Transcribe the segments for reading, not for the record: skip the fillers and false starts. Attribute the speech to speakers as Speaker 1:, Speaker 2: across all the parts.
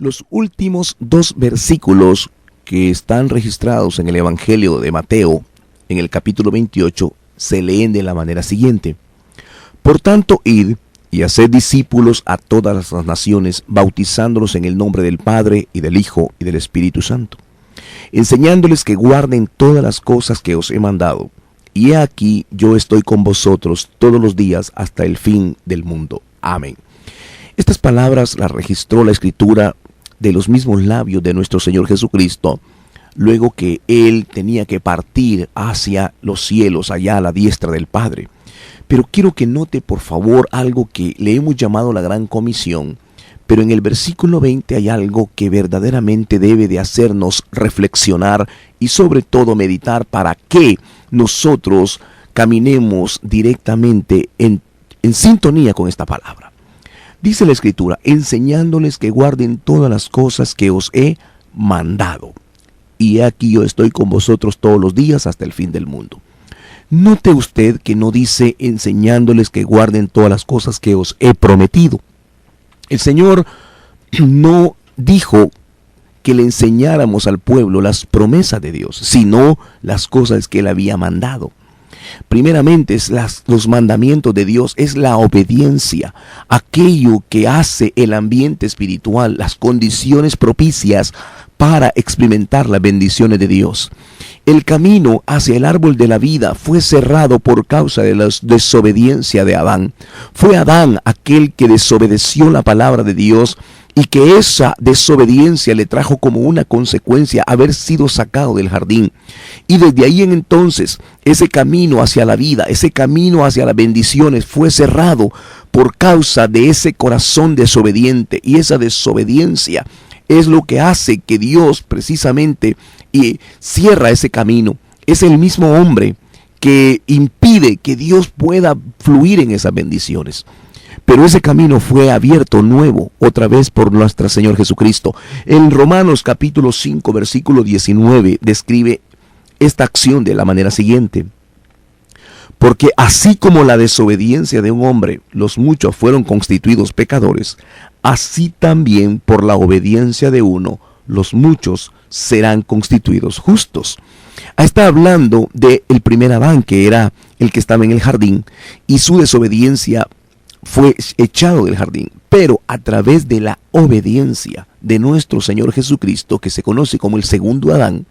Speaker 1: Los últimos dos versículos que están registrados en el Evangelio de Mateo, en el capítulo 28, se leen de la manera siguiente. Por tanto, id y haced discípulos a todas las naciones, bautizándolos en el nombre del Padre, y del Hijo, y del Espíritu Santo, enseñándoles que guarden todas las cosas que os he mandado. Y he aquí, yo estoy con vosotros todos los días hasta el fin del mundo. Amén. Estas palabras las registró la Escritura de los mismos labios de nuestro Señor Jesucristo, luego que Él tenía que partir hacia los cielos, allá a la diestra del Padre. Pero quiero que note, por favor, algo que le hemos llamado la Gran Comisión, pero en el versículo 20 hay algo que verdaderamente debe de hacernos reflexionar y sobre todo meditar para que nosotros caminemos directamente en sintonía con esta palabra. Dice la Escritura, enseñándoles que guarden todas las cosas que os he mandado. Y aquí yo estoy con vosotros todos los días hasta el fin del mundo. Note usted que no dice enseñándoles que guarden todas las cosas que os he prometido. El Señor no dijo que le enseñáramos al pueblo las promesas de Dios, sino las cosas que Él había mandado. Primeramente, los mandamientos de Dios es la obediencia, aquello que hace el ambiente espiritual, las condiciones propicias para experimentar las bendiciones de Dios. El camino hacia el árbol de la vida fue cerrado por causa de la desobediencia de Adán. Fue Adán aquel que desobedeció la palabra de Dios y que esa desobediencia le trajo como una consecuencia haber sido sacado del jardín. Y desde ahí en entonces, ese camino hacia la vida, ese camino hacia las bendiciones fue cerrado por causa de ese corazón desobediente. Y esa desobediencia es lo que hace que Dios precisamente cierra ese camino. Es el mismo hombre que impide que Dios pueda fluir en esas bendiciones. Pero ese camino fue abierto nuevo otra vez por nuestro Señor Jesucristo. En Romanos capítulo 5 versículo 19 describe esta acción de la manera siguiente. Porque así como la desobediencia de un hombre, los muchos fueron constituidos pecadores, así también por la obediencia de uno, los muchos serán constituidos justos. Está hablando del primer Adán, que era el que estaba en el jardín, y su desobediencia fue echado del jardín. Pero a través de la obediencia de nuestro Señor Jesucristo, que se conoce como el segundo Adán,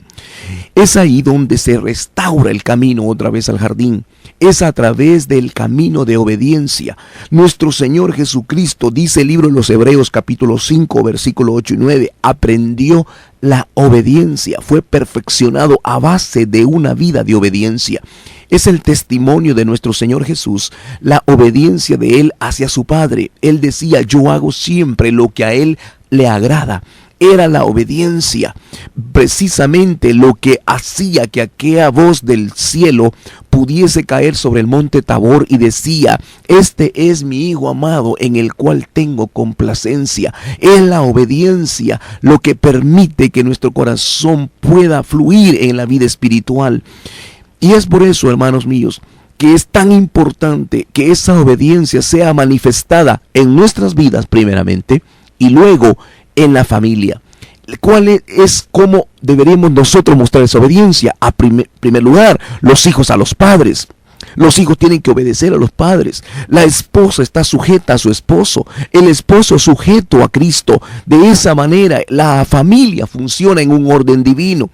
Speaker 1: es ahí donde se restaura el camino otra vez al jardín. Es a través del camino de obediencia. Nuestro Señor Jesucristo, dice el libro de los Hebreos capítulo 5 versículo 8 y 9, aprendió la obediencia, fue perfeccionado a base de una vida de obediencia. Es el testimonio de nuestro Señor Jesús, la obediencia de Él hacia su Padre. Él decía, yo hago siempre lo que a Él le agrada. Era la obediencia precisamente lo que hacía que aquella voz del cielo pudiese caer sobre el monte Tabor y decía, este es mi Hijo amado en el cual tengo complacencia. Es la obediencia lo que permite que nuestro corazón pueda fluir en la vida espiritual. Y es por eso, hermanos míos, que es tan importante que esa obediencia sea manifestada en nuestras vidas primeramente y luego en la familia. ¿Cuál es cómo deberíamos nosotros mostrar esa obediencia? A primer lugar, los hijos a los padres. Los hijos tienen que obedecer a los padres. La esposa está sujeta a su esposo. El esposo sujeto a Cristo. De esa manera, la familia funciona en un orden divino.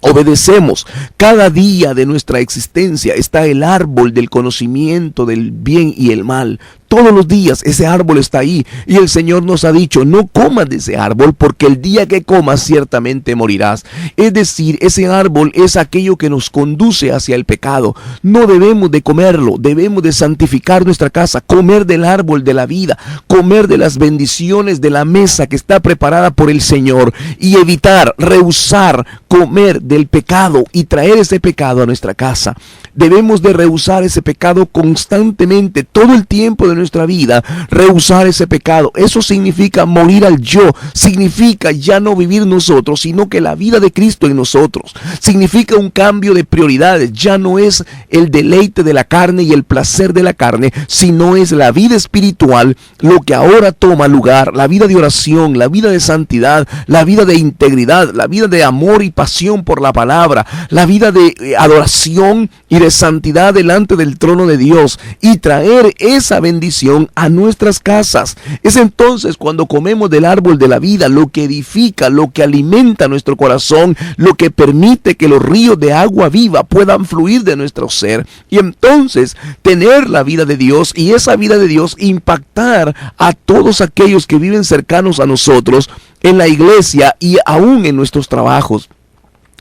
Speaker 1: Obedecemos. Cada día de nuestra existencia está el árbol del conocimiento del bien y el mal. Todos los días ese árbol está ahí y el Señor nos ha dicho, no comas de ese árbol porque el día que comas ciertamente morirás. Es decir, ese árbol es aquello que nos conduce hacia el pecado. No debemos de comerlo, debemos de santificar nuestra casa, comer del árbol de la vida, comer de las bendiciones de la mesa que está preparada por el Señor y evitar, rehusar comer del pecado y traer ese pecado a nuestra casa. Debemos de rehusar ese pecado constantemente, todo el tiempo de nuestra vida rehusar ese pecado. Eso significa morir al yo, significa ya no vivir nosotros, sino que la vida de Cristo en nosotros. Significa un cambio de prioridades, ya no es el deleite de la carne y el placer de la carne, sino es la vida espiritual lo que ahora toma lugar, la vida de oración, la vida de santidad, la vida de integridad, la vida de amor y pasión por la palabra, la vida de adoración y de santidad delante del trono de Dios, y traer esa bendición a nuestras casas. Es entonces cuando comemos del árbol de la vida, lo que edifica, lo que alimenta nuestro corazón, lo que permite que los ríos de agua viva puedan fluir de nuestro ser, y entonces tener la vida de Dios, y esa vida de Dios impactar a todos aquellos que viven cercanos a nosotros, en la iglesia y aún en nuestros trabajos.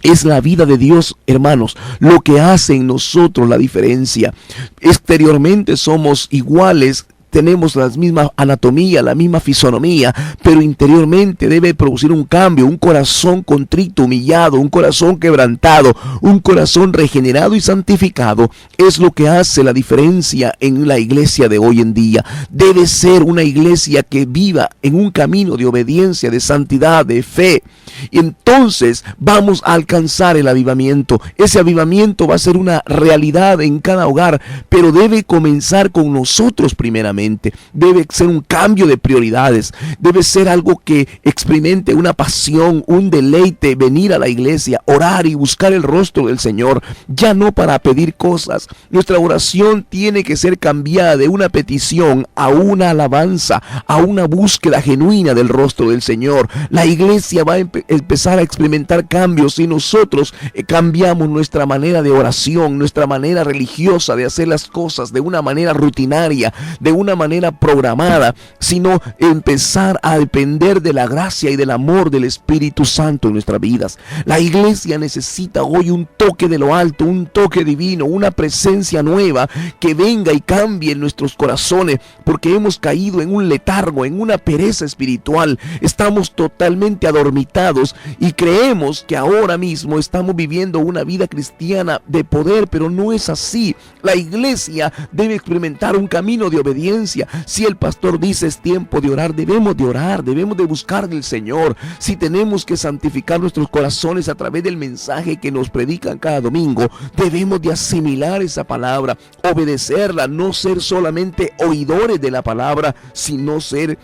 Speaker 1: Es la vida de Dios, hermanos, lo que hace en nosotros la diferencia. Exteriormente somos iguales, tenemos la misma anatomía, la misma fisonomía, pero interiormente debe producir un cambio, un corazón contrito, humillado, un corazón quebrantado, un corazón regenerado y santificado. Es lo que hace la diferencia en la iglesia de hoy en día. Debe ser una iglesia que viva en un camino de obediencia, de santidad, de fe. Y entonces vamos a alcanzar el avivamiento. Ese avivamiento va a ser una realidad en cada hogar, pero debe comenzar con nosotros primeramente. Debe ser un cambio de prioridades. Debe ser algo que experimente una pasión, un deleite, venir a la iglesia, orar y buscar el rostro del Señor, ya no para pedir cosas. Nuestra oración tiene que ser cambiada de una petición a una alabanza, a una búsqueda genuina del rostro del Señor. La iglesia va a empezar a experimentar cambios si nosotros cambiamos nuestra manera de oración, nuestra manera religiosa de hacer las cosas de una manera rutinaria, de una manera programada, sino empezar a depender de la gracia y del amor del Espíritu Santo en nuestras vidas. La iglesia necesita hoy un toque de lo alto, un toque divino, una presencia nueva que venga y cambie en nuestros corazones, porque hemos caído en un letargo, en una pereza espiritual. Estamos totalmente adormitados y creemos que ahora mismo estamos viviendo una vida cristiana de poder, pero no es así. La iglesia debe experimentar un camino de obediencia. Si el pastor dice es tiempo de orar, debemos de buscar del Señor. Si tenemos que santificar nuestros corazones a través del mensaje que nos predican cada domingo, debemos de asimilar esa palabra, obedecerla, no ser solamente oidores de la palabra, sino ser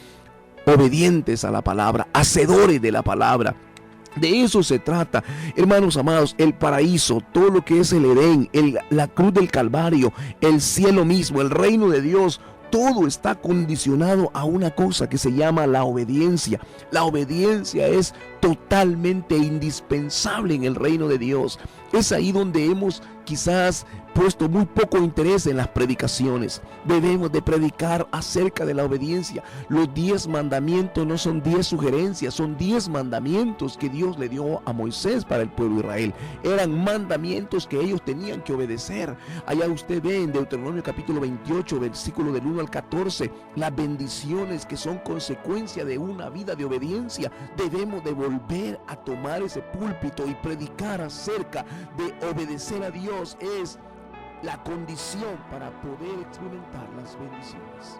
Speaker 1: obedientes a la palabra, hacedores de la palabra. De eso se trata, hermanos amados. El paraíso, todo lo que es el Edén, la cruz del Calvario, el cielo mismo, el reino de Dios, todo está condicionado a una cosa que se llama la obediencia. La obediencia es totalmente indispensable en el reino de Dios. Es ahí donde hemos quizás puesto muy poco interés en las predicaciones. Debemos de predicar acerca de la obediencia. Los 10 mandamientos no son 10 sugerencias, son 10 mandamientos que Dios le dio a Moisés para el pueblo de Israel. Eran mandamientos que ellos tenían que obedecer. Allá usted ve en Deuteronomio capítulo 28, versículo del 1 al 14, las bendiciones que son consecuencia de una vida de obediencia. Debemos de volver a tomar ese púlpito y predicar acerca de obedecer a Dios. Es la condición para poder experimentar las bendiciones.